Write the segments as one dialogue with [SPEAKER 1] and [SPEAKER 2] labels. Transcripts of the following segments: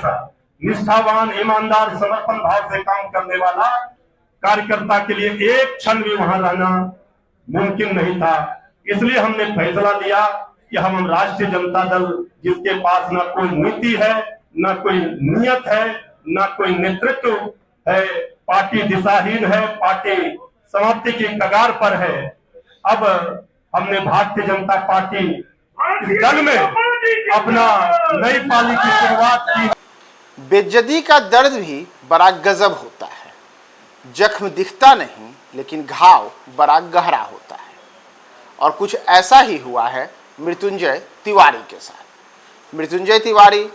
[SPEAKER 1] जैसा निष्ठावान, ईमानदार, समर्पण भाव से काम करने वाला कार्यकर्ता के लिए एक क्षण भी वहां रहना मुमकिन नहीं था। इसलिए हमने फैसला लिया कि हम राष्ट्रीय जनता दल, जिसके पास न कोई नीति है, न कोई नियत है, न कोई नेतृत्व है, पार्टी दिशाहीन है, पार्टी समाप्ति की कगार पर है। अब हमने भारतीय जनता पार्टी दल में अपना नई पाली की शुरुआत की।
[SPEAKER 2] बेइज्जती का दर्द भी बड़ा गजब होता है। जख्म दिखता नहीं, लेकिन घाव बड़ा गहरा होता है। और कुछ ऐसा ही हुआ है मृत्युंजय तिवारी के साथ। मृत्युंजय तिवारी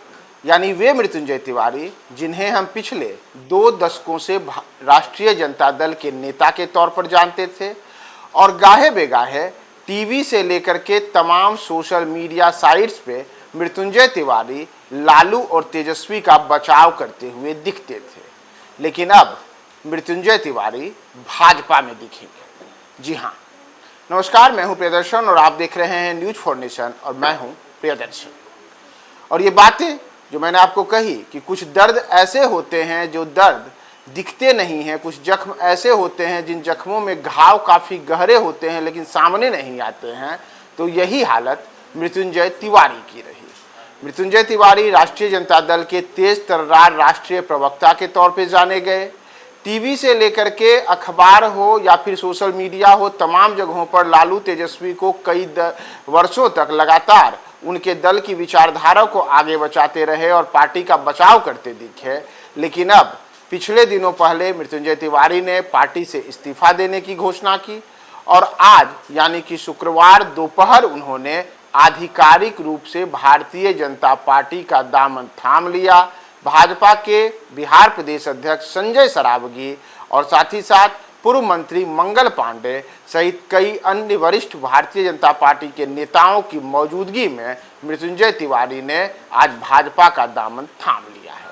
[SPEAKER 2] यानी वे मृत्युंजय तिवारी जिन्हें हम पिछले 2 दशकों से राष्ट्रीय जनता दल के नेता के तौर पर जानते थे और गाहे बेगाहे टीवी से लेकर के तमाम सोशल मीडिया साइट्स पे मृत्युंजय तिवारी लालू और तेजस्वी का बचाव करते हुए दिखते थे। लेकिन अब मृत्युंजय तिवारी भाजपा में दिखेंगे। जी हाँ, नमस्कार, मैं हूं प्रियदर्शन और आप देख रहे हैं न्यूज फॉर नेशन और मैं हूं प्रियदर्शन। और ये बातें जो मैंने आपको कही कि कुछ दर्द ऐसे होते हैं जो दर्द दिखते नहीं हैं, कुछ जख्म ऐसे होते हैं जिन जख्मों में घाव काफ़ी गहरे होते हैं लेकिन सामने नहीं आते हैं, तो यही हालत मृत्युंजय तिवारी की रही। मृत्युंजय तिवारी राष्ट्रीय जनता दल के तेज तर्रार राष्ट्रीय प्रवक्ता के तौर पे जाने गए। टीवी से लेकर के अखबार हो या फिर सोशल मीडिया हो, तमाम जगहों पर लालू तेजस्वी को कई वर्षों तक लगातार उनके दल की विचारधारा को आगे बचाते रहे और पार्टी का बचाव करते दिखे। लेकिन अब पिछले दिनों पहले मृत्युंजय तिवारी ने पार्टी से इस्तीफा देने की घोषणा की और आज यानी कि शुक्रवार दोपहर उन्होंने आधिकारिक रूप से भारतीय जनता पार्टी का दामन थाम लिया। भाजपा के बिहार प्रदेश अध्यक्ष संजय सरावगी और साथ ही साथ पूर्व मंत्री मंगल पांडे सहित कई अन्य वरिष्ठ भारतीय जनता पार्टी के नेताओं की मौजूदगी में मृत्युंजय तिवारी ने आज भाजपा का दामन थाम लिया है।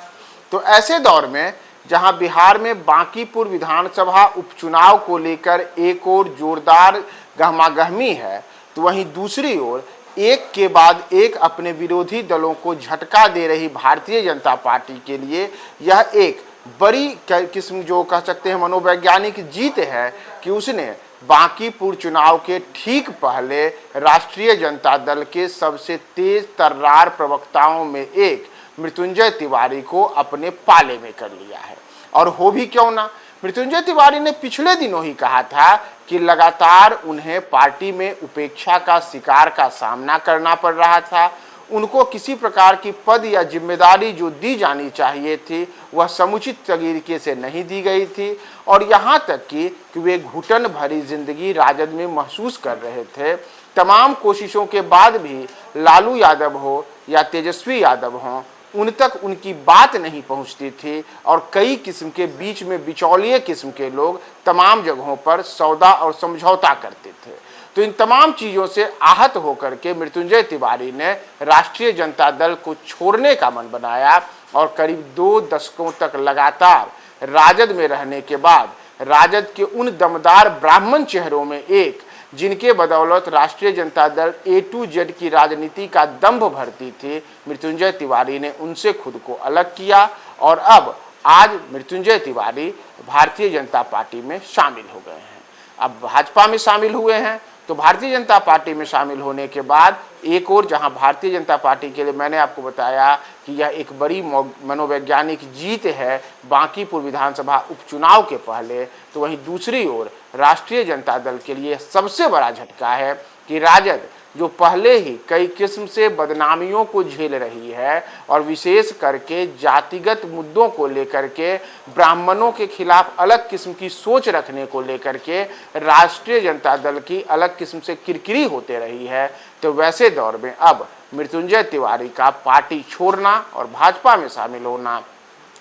[SPEAKER 2] तो ऐसे दौर में जहां बिहार में बांकीपुर विधानसभा उपचुनाव को लेकर एक और जोरदार गहमागहमी है, तो वहीं दूसरी ओर एक के बाद एक अपने विरोधी दलों को झटका दे रही भारतीय जनता पार्टी के लिए यह एक बड़ी किस्म जो कह सकते हैं मनोवैज्ञानिक जीत है कि उसने बांकीपुर चुनाव के ठीक पहले राष्ट्रीय जनता दल के सबसे तेज तर्रार प्रवक्ताओं में एक मृत्युंजय तिवारी को अपने पाले में कर लिया है। और हो भी क्यों ना, मृत्युंजय तिवारी ने पिछले दिनों ही कहा था कि लगातार उन्हें पार्टी में उपेक्षा का शिकार का सामना करना पड़ रहा था। उनको किसी प्रकार की पद या जिम्मेदारी जो दी जानी चाहिए थी वह समुचित तरीके से नहीं दी गई थी और यहाँ तक कि वे घुटन भरी जिंदगी राजद में महसूस कर रहे थे। तमाम कोशिशों के बाद भी लालू यादव हो या तेजस्वी यादव हों, उन तक उनकी बात नहीं पहुंचती थी और कई किस्म के बीच में बिचौलिए किस्म के लोग तमाम जगहों पर सौदा और समझौता करते थे। तो इन तमाम चीज़ों से आहत होकर के मृत्युंजय तिवारी ने राष्ट्रीय जनता दल को छोड़ने का मन बनाया और करीब 2 दशकों तक लगातार राजद में रहने के बाद राजद के उन दमदार ब्राह्मण चेहरों में एक, जिनके बदौलत राष्ट्रीय Janata Dal A to Z की राजनीति का दंभ भरती थी, मृत्युंजय तिवारी ने उनसे खुद को अलग किया और अब आज मृत्युंजय तिवारी भारतीय जनता पार्टी में शामिल हो गए हैं। अब भाजपा में शामिल हुए हैं, तो भारतीय जनता पार्टी में शामिल होने के बाद एक और जहां भारतीय जनता पार्टी के लिए मैंने आपको बताया कि यह एक बड़ी मनोवैज्ञानिक जीत है बांकीपुर विधानसभा उपचुनाव के पहले, तो वहीं दूसरी ओर राष्ट्रीय जनता दल के लिए सबसे बड़ा झटका है कि राजद जो पहले ही कई किस्म से बदनामियों को झेल रही है और विशेष करके जातिगत मुद्दों को लेकर के ब्राह्मणों के खिलाफ अलग किस्म की सोच रखने को लेकर के राष्ट्रीय जनता दल की अलग किस्म से किरकिरी होते रही है, तो वैसे दौर में अब मृत्युंजय तिवारी का पार्टी छोड़ना और भाजपा में शामिल होना,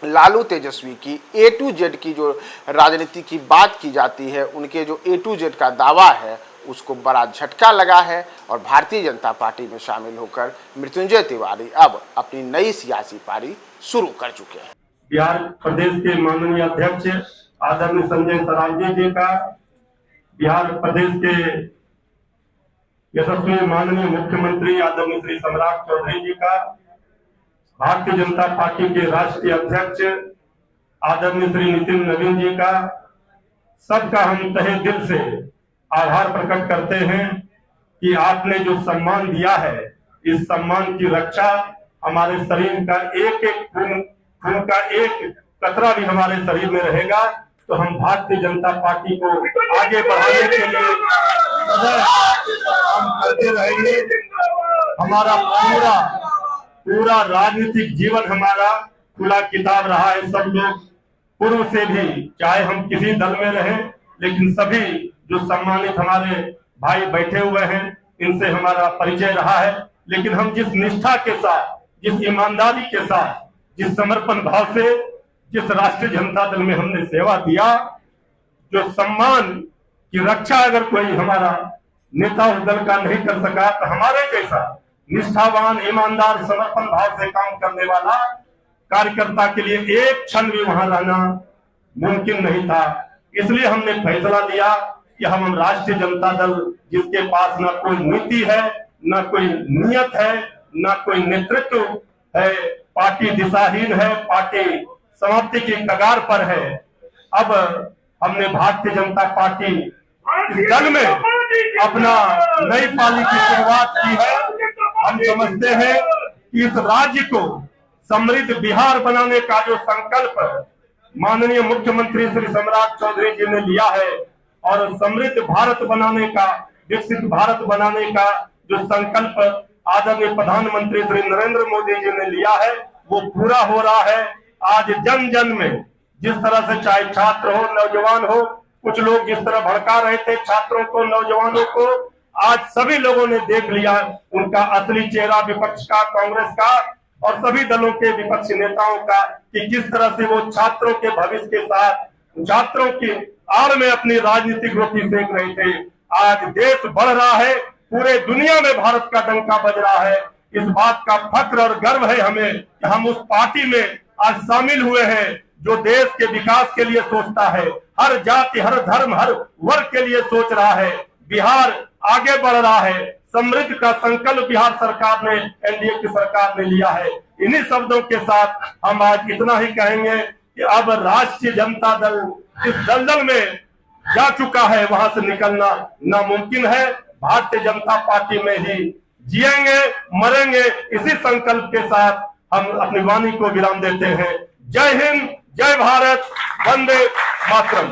[SPEAKER 2] लालू तेजस्वी की A to Z की जो राजनीति की बात की जाती है, उनके जो A to Z का दावा है उसको बड़ा झटका लगा है और भारतीय जनता पार्टी में शामिल होकर मृत्युंजय तिवारी अब अपनी नई सियासी पारी शुरू कर चुके हैं।
[SPEAKER 1] बिहार प्रदेश के माननीय अध्यक्ष आदरणीय संजय सरावगी जी का, बिहार प्रदेश के यशस्वी माननीय मुख्यमंत्री आदरणीय श्री सम्राट चौधरी जी का, भारतीय जनता पार्टी के राष्ट्रीय अध्यक्ष आदरणीय श्री नितिन नवीन जी का सबका हम तहे दिल से आभार प्रकट करते हैं कि आपने जो सम्मान दिया है, इस सम्मान की रक्षा हमारे शरीर का एक एक खून का एक कतरा भी हमारे शरीर में रहेगा, तो हम भारतीय जनता पार्टी को आगे बढ़ाने के लिए हम करते रहेंगे। हमारा पूरा राजनीतिक जीवन हमारा खुला किताब रहा है। सब लोग पूर्व से भी, चाहे हम किसी दल में रहें, लेकिन सभी जो सम्मानित हमारे भाई बैठे हुए हैं, इनसे हमारा परिचय रहा है। लेकिन हम जिस निष्ठा के साथ, जिस ईमानदारी के साथ, जिस समर्पण भाव से, जिस राष्ट्रीय जनता दल में हमने सेवा दिया, जो सम्मान की रक्षा अगर कोई हमारा नेता उस दल का नहीं कर सका, तो हमारे जैसा निष्ठावान, ईमानदार, समर्पण भाव से काम करने वाला कार्यकर्ता के लिए एक क्षण भी वहां रहना मुमकिन नहीं था। इसलिए हमने फैसला लिया कि हम राष्ट्रीय जनता दल, जिसके पास न कोई नीति है, न कोई नियत है, न कोई नेतृत्व है, पार्टी दिशाहीन है, पार्टी समाप्ति की कगार पर है। अब हमने भारतीय जनता पार्टी इस दल में अपना नई पाली की शुरुआत की है। हम समझते हैं कि इस राज्य को समृद्ध बिहार बनाने का जो संकल्प माननीय मुख्यमंत्री श्री सम्राट चौधरी जी ने लिया है, और समृद्ध भारत बनाने का, विकसित भारत बनाने का जो संकल्प आदरणीय प्रधानमंत्री श्री नरेंद्र मोदी जी ने लिया है, वो पूरा हो रहा है। आज जन जन में जिस तरह से, चाहे छात्र हो, नौजवान हो, कुछ लोग जिस तरह भड़का रहे थे छात्रों को, नौजवानों को, आज सभी लोगों ने देख लिया उनका असली चेहरा, विपक्ष का, कांग्रेस का और सभी दलों के विपक्षी नेताओं का, कि किस तरह से वो छात्रों के भविष्य के साथ, छात्रों की आड़ में अपनी राजनीतिक रोटी सेक रहे थे। आज देश बढ़ रहा है, पूरे दुनिया में भारत का डंका बज रहा है। इस बात का फक्र और गर्व है हमें कि हम उस पार्टी में आज शामिल हुए हैं जो देश के विकास के लिए सोचता है, हर जाति, हर धर्म, हर वर्ग के लिए सोच रहा है। बिहार आगे बढ़ रहा है, समृद्ध का संकल्प बिहार सरकार ने, एनडीए की सरकार ने लिया है। इन्हीं शब्दों के साथ हम आज इतना ही कहेंगे कि अब राष्ट्रीय जनता दल इस दलदल में जा चुका है, वहां से निकलना नामुमकिन है। भारतीय जनता पार्टी में ही जिएंगे, मरेंगे, इसी संकल्प के साथ हम अपनी वाणी को विराम देते हैं। जय हिंद, जय भारत, वंदे मातरम।